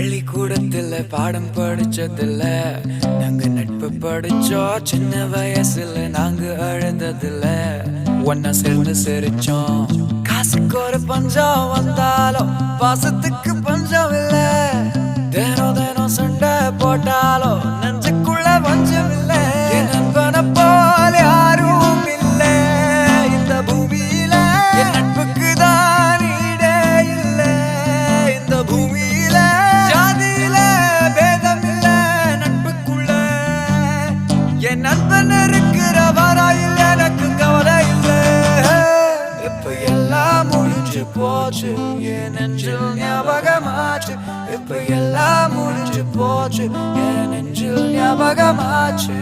பள்ளிக்கூடத்துல பாடம் படிச்சதில்ல, நாங்க நட்பு படிச்சோம். சின்ன வயசுல நாங்க அழுததில்ல, ஒன்னா சேர்ந்து சிரிச்சோம். காசுக்கு ஒரு பஞ்சம் வந்தாலும் பாசத்துக்கு பஞ்சம் இல்ல. தினம் தினம் சண்டை போட்டாலும் நெஞ்சுக்குள்ள பஞ்சம் இல்ல. என் நண்பனை போல யாரும் இல்ல இந்த பூமியில. என் நட்புக்கு தான் ஈடே இல்ல இந்த பூமியில. ஜாதியில பேதம் இல்ல நட்புக்குள்ள. என் நண்பன் இருக்கிற வரையில் எனக்கு கவலை இல்ல. இப்ப எல்லாம் முடிஞ்சு போச்சு, என் நெஞ்சில் ஞாபகமாச்சு. இப்ப எல்லாம் முடிஞ்சு போச்சு, என் நெஞ்சில் ஞாபகமாச்சு.